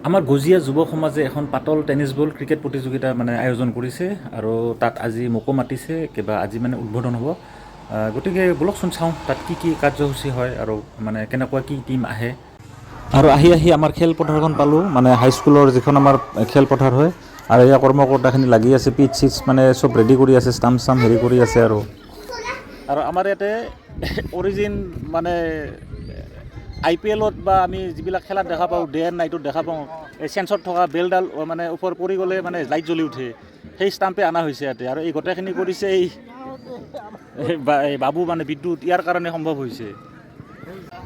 আমাৰ গজিয়া যুৱ সমাজে এখন পাতল টেনিছ বল ক্ৰিকেট প্ৰতিযোগিতা মানে আয়োজন কৰিছে আৰু তাত আজি মোকো মাতিছে কিবা আজি মানে উদ্বোধন হ'ব গতিকে বলকচোন চাওঁ তাত কি কি কাৰ্যসূচী হয় আৰু মানে কেনেকুৱা কি টিম আহে আৰু আহি আমাৰ খেলপথাৰখন পালোঁ মানে হাইস্কুলৰ যিখন আমাৰ খেলপথাৰ হয় আৰু এয়া কৰ্মকৰ্তাখিনি লাগি আছে পিচ চিচ মানে চব ৰেডি কৰি আছে ষ্টাম্প চাম্প হেৰি কৰি আছে আৰু আমাৰ ইয়াতে অৰিজিন মানে IPLত বা আমি যিবিলাক খেলাত দেখা পাওঁ ডে এণ্ড নাইটত দেখা পাওঁ এই চেঞ্চত থকা বেলডাল মানে ওপৰ পৰি গ'লে মানে লাইট জ্বলি উঠে সেই ষ্টাম্পে অনা হৈছে ইয়াতে আৰু এই গোটেইখিনি কৰিছে এই বাবু মানে বিদ্যুৎ ইয়াৰ কাৰণে সম্ভৱ হৈছে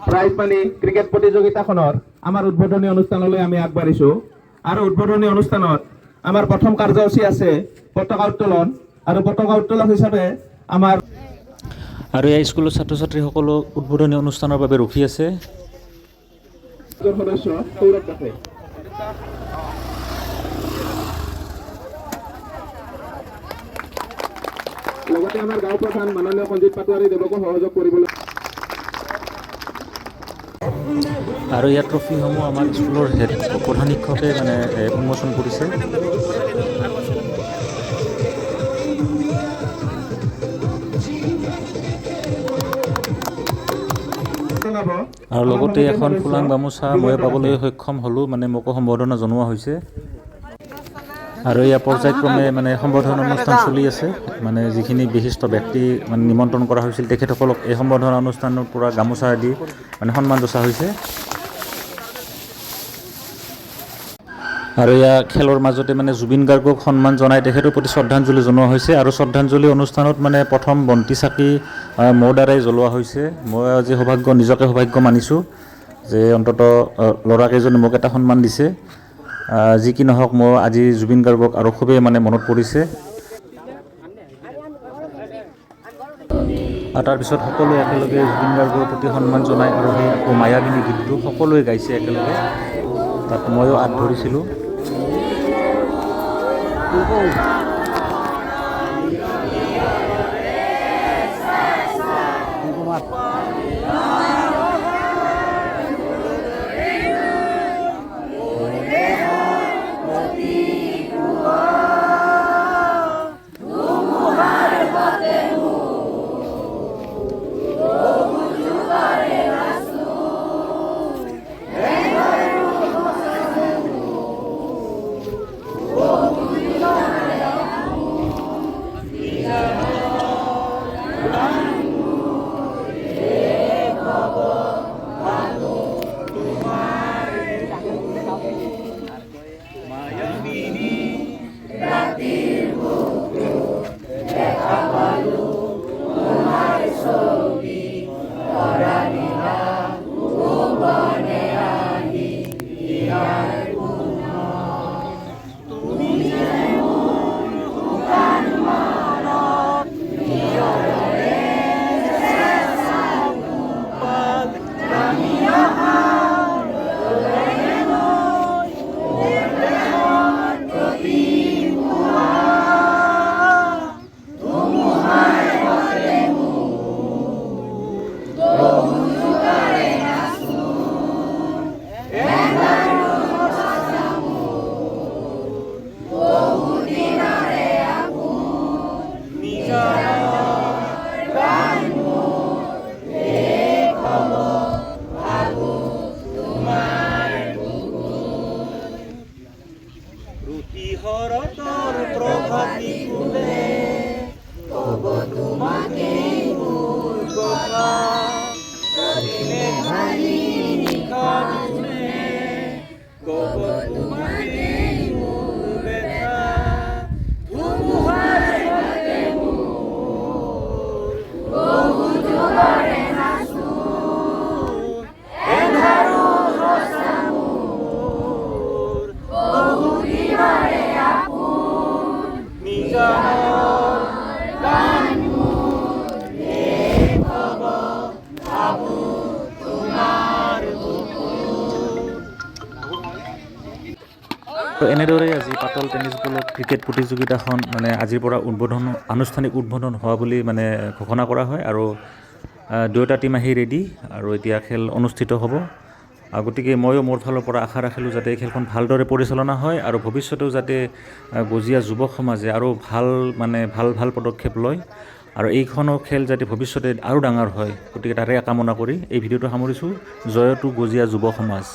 প্ৰাইজ মানি ক্ৰিকেট প্ৰতিযোগিতাখনৰ আমাৰ উদ্বোধনী অনুষ্ঠানলৈ আমি আগবাঢ়িছোঁ আৰু উদ্বোধনী অনুষ্ঠানত আমাৰ প্ৰথম কাৰ্যসূচী আছে পতাকা উত্তোলন আৰু পতাকা উত্তোলক হিচাপে আমাৰ আৰু এই স্কুলৰ ছাত্ৰ ছাত্ৰীসকলো উদ্বোধনী অনুষ্ঠানৰ বাবে ৰখি আছে সদস্য সৌৰভ দাসে লগতে আমাৰ গাঁও প্ৰধান মাননীয় সঞ্জিত পাটোৱাৰী দেৱকো সহযোগ কৰিবলৈ আৰু ইয়াৰ ট্ৰফিসমূহ আমাৰ স্কুলৰ হেড প্ৰধান শিক্ষকে মানে উন্মোচন কৰিছে আৰু লগতে এখন ফুলাং গামোচা মই পাবলৈ সক্ষম হ'লোঁ মানে মোকো সম্বৰ্ধনা জনোৱা হৈছে আৰু ইয়াৰ পৰ্যায়ক্ৰমে মানে সম্বৰ্ধনা অনুষ্ঠান চলি আছে মানে যিখিনি বিশিষ্ট ব্যক্তি মানে নিমন্ত্ৰণ কৰা হৈছিল তেখেতসকলক এই সম্বৰ্ধনা অনুষ্ঠানৰ পৰা গামোচা দি মানে সন্মান যচা হৈছে আৰু ইয়াৰ খেলৰ মাজতে মানে জুবিন গাৰ্গক সন্মান জনাই তেখেতৰ প্ৰতি শ্ৰদ্ধাঞ্জলি জনোৱা হৈছে আৰু শ্ৰদ্ধাঞ্জলি অনুষ্ঠানত মানে প্ৰথম বন্তি চাকি মোৰ দ্বাৰাই জ্বলোৱা হৈছে মই আজি নিজকে সৌভাগ্য মানিছোঁ যে অন্তত ল'ৰাকেইজনে মোক এটা সন্মান দিছে যি কি নহওক মই আজি জুবিন গাৰ্গক আৰু খুবেই মানে মনত পৰিছে আৰু তাৰপিছত সকলোৱে একেলগে জুবিন গাৰ্গৰ প্ৰতি সন্মান জনাই আৰু সেই আকৌ মায়াবিনী গীতটো সকলোৱে গাইছে একেলগে তাত ময়ো হাত ধৰিছিলোঁ তো এনেদৰেই আজি পাতল টেনিছ বলৰ ক্ৰিকেট প্ৰতিযোগিতাখন মানে আজিৰ পৰা আনুষ্ঠানিক উদ্বোধন হোৱা বুলি মানে ঘোষণা কৰা হয় আৰু দুয়োটা টিম আহি ৰেডি আৰু এতিয়া খেল অনুষ্ঠিত হ'ব গতিকে ময়ো মোৰ ফালৰ পৰা আশা ৰাখিলোঁ যাতে এই খেলখন ভালদৰে পৰিচালনা হয় আৰু ভৱিষ্যতেও যাতে গজীয়া যুৱক সমাজে আৰু ভাল পদক্ষেপ লয় আৰু এইখনো খেল যাতে ভৱিষ্যতে আৰু ডাঙৰ হয়, গতিকে তাৰে কামনা কৰি এই ভিডিঅ'টো সামৰিছোঁ। জয়তু গজীয়া যুৱ সমাজ।